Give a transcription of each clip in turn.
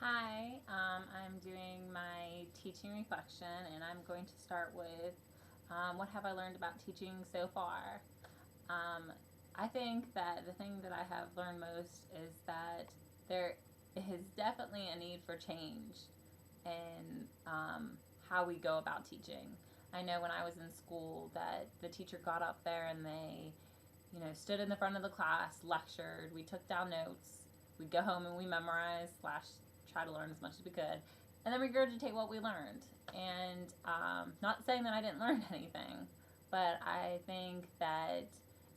Hi, I'm doing my teaching reflection, and I'm going to start with what have I learned about teaching so far. Um, I think that the thing that I have learned most is that there is definitely a need for change in how we go about teaching. I know when I was in school that the teacher got up there and they, stood in the front of the class, lectured, we took down notes, we'd go home and we memorized slash try to learn as much as we could, and then regurgitate what we learned. And not saying that I didn't learn anything, but I think that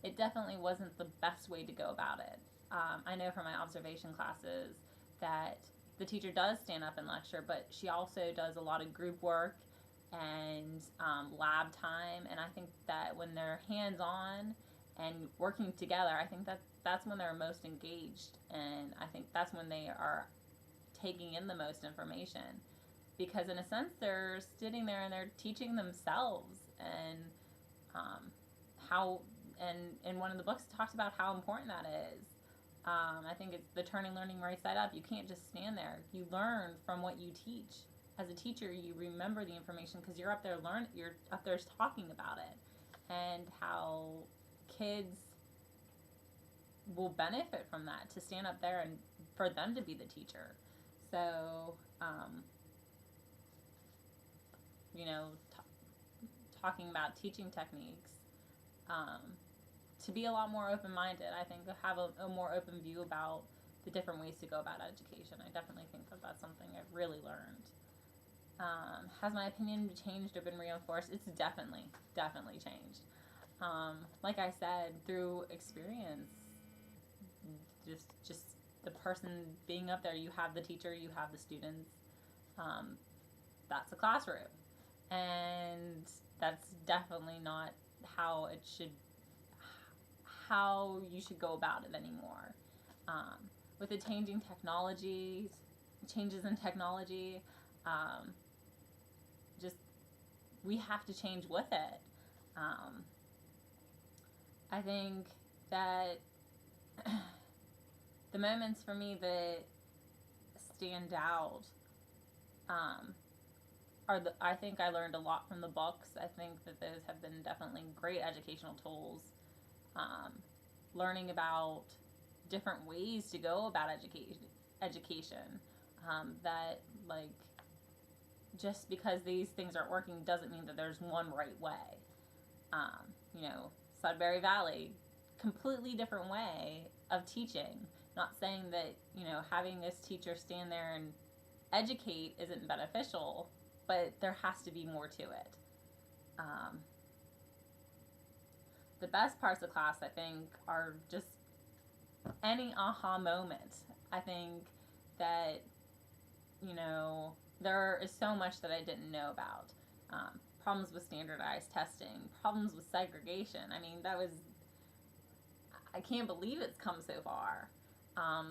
it definitely wasn't the best way to go about it. I know from my observation classes that the teacher does stand up and lecture, but she also does a lot of group work and lab time. And I think that when they're hands on and working together, I think that that's when they're most engaged, and I think that's when they are taking in the most information. Because in a sense, they're sitting there and they're teaching themselves, and um, how and in one of the books it talks about how important that is. I think it's the turning learning right side up. You can't just stand there. You learn from what you teach. As a teacher, you remember the information because you're up there You're up there talking about it, and how kids will benefit from that to stand up there and for them to be the teacher. So, you know, talking about teaching techniques, um, to be a lot more open minded. I think to have a more open view about the different ways to go about education. I definitely think that that's something I've really learned. Has my opinion changed or been reinforced? It's definitely changed. Like I said, through experience, just the person being up there, you have the teacher, you have the students. Um, that's a classroom, and that's definitely not how it should how you should go about it anymore. Um, with the changes in technology, um, just we have to change with it. Um, I think that the moments for me that stand out um, I think I learned a lot from the books. I think that those have been definitely great educational tools. Um, Learning about different ways to go about education. That like just because these things aren't working doesn't mean that there's one right way. Um, you know, Sudbury Valley, completely different way of teaching. Not saying that, having this teacher stand there and educate isn't beneficial, but there has to be more to it. Um, the best parts of class, I think, are just any aha moment. I think that, there is so much that I didn't know about. Problems with standardized testing, problems with segregation. I mean, I can't believe it's come so far.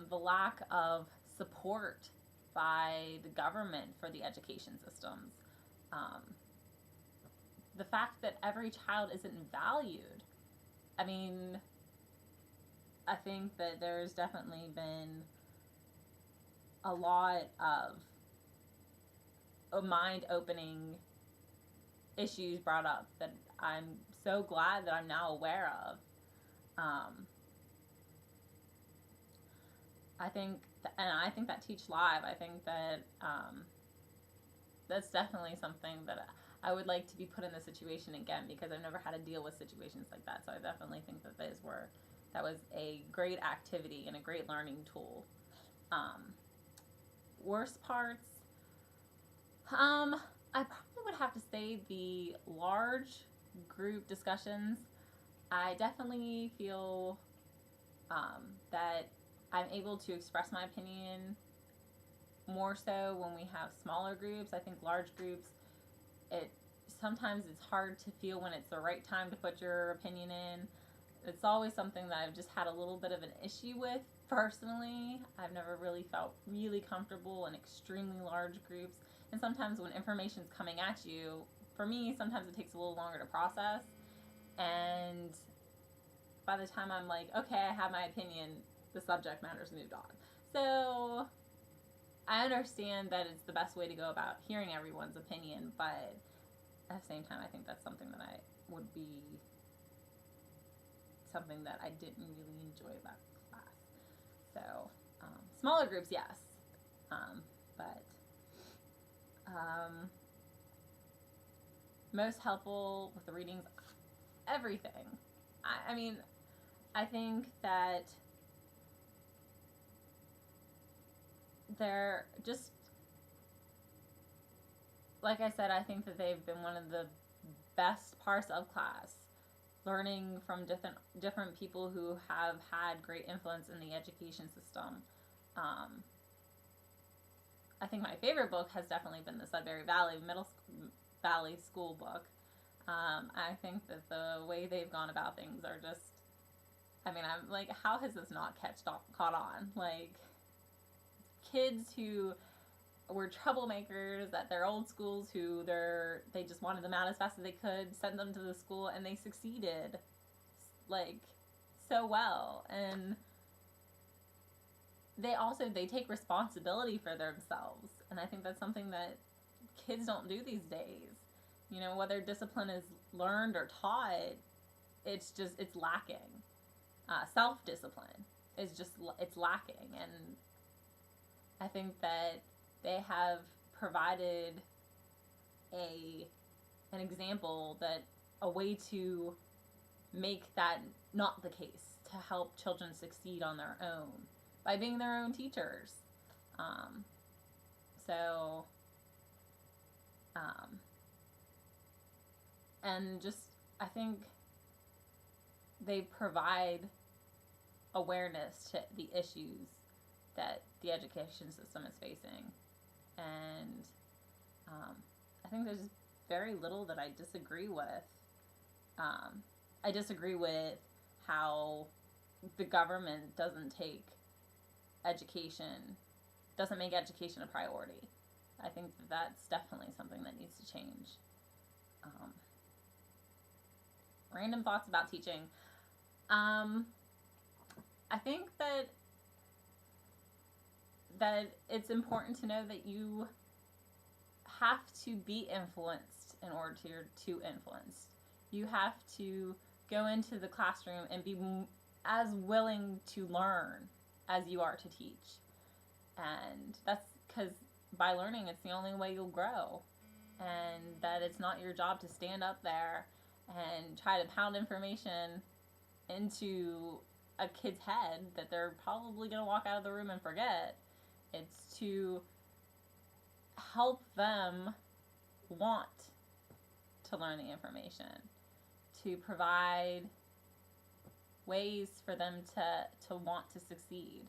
The lack of support by the government for the education systems. Um, the fact that every child isn't valued. I mean, I think that there's definitely been a lot of mind opening issues brought up that I'm so glad that I'm now aware of. Um, and I think that Teach Live, I think that that's definitely something that I would like to be put in the situation again because I've never had to deal with situations like that. So I definitely think that that was a great activity and a great learning tool. Um, Worst parts, I probably would have to say the large group discussions. I definitely feel that I'm able to express my opinion more so when we have smaller groups. I think large groups, it sometimes it's hard to feel when it's the right time to put your opinion in. It's always something that I've just had a little bit of an issue with personally. I've never really felt really comfortable in extremely large groups. And sometimes when information's coming at you, for me, sometimes it takes a little longer to process. And by the time I'm like, okay, I have my opinion, the subject matter's moved on. So I understand that it's the best way to go about hearing everyone's opinion, but at the same time, I think that's something that I would be something that I didn't really enjoy about class. So, smaller groups, yes, but most helpful with the readings, everything. I mean, I think that they're just, like I said, I think that they've been one of the best parts of class. Learning from different people who have had great influence in the education system. I think my favorite book has definitely been the Sudbury Valley School book. I think that the way they've gone about things are just, I mean, I'm like, how has this not caught on? Like, kids who were troublemakers at their old schools, who they just wanted them out as fast as they could, send them to the school, and they succeeded, like, so well. And they take responsibility for themselves, and I think that's something that kids don't do these days. You know, whether discipline is learned or taught, it's lacking. Self-discipline it's lacking, and I think that they have provided an example, that a way to make that not the case, to help children succeed on their own by being their own teachers. And just, I think they provide awareness to the issues that the education system is facing. And I think there's very little that I disagree with. I disagree with how the government doesn't make education a priority. I think that's definitely something that needs to change. Random thoughts about teaching. I think that it's important to know that you have to be influenced in order to influence. You have to go into the classroom and be as willing to learn as you are to teach. And that's because by learning, it's the only way you'll grow. And that it's not your job to stand up there and try to pound information into a kid's head that they're probably going to walk out of the room and forget. It's to help them want to learn the information, to provide ways for them to want to succeed.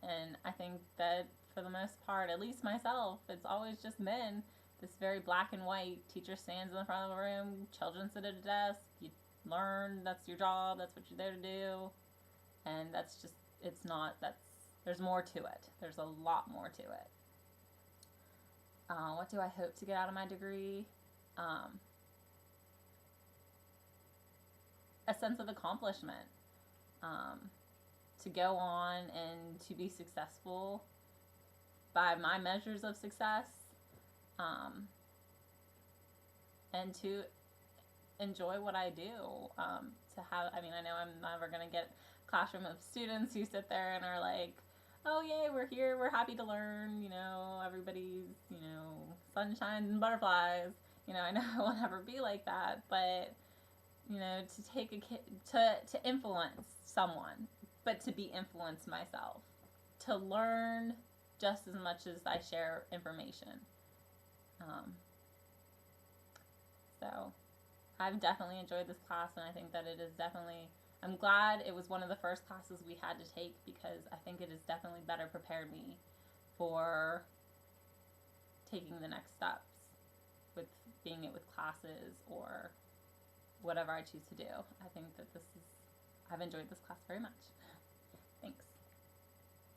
And I think that for the most part, at least myself, it's always just been this very black and white. Teacher stands in the front of the room, children sit at a desk, you learn, that's your job, that's what you're there to do. And there's more to it. There's a lot more to it. What do I hope to get out of my degree? A sense of accomplishment. To go on and to be successful by my measures of success. And to enjoy what I do. I know I'm never going to get a classroom of students who sit there and are like, oh yay, we're here, we're happy to learn, everybody's, sunshine and butterflies. I know I will never be like that, but, to take a kid, to influence someone, but to be influenced myself, to learn just as much as I share information. So I've definitely enjoyed this class, and I think that it is definitely, I'm glad it was one of the first classes we had to take, because I think it has definitely better prepared me for taking the next steps with being it with classes or whatever I choose to do. I think that I've enjoyed this class very much.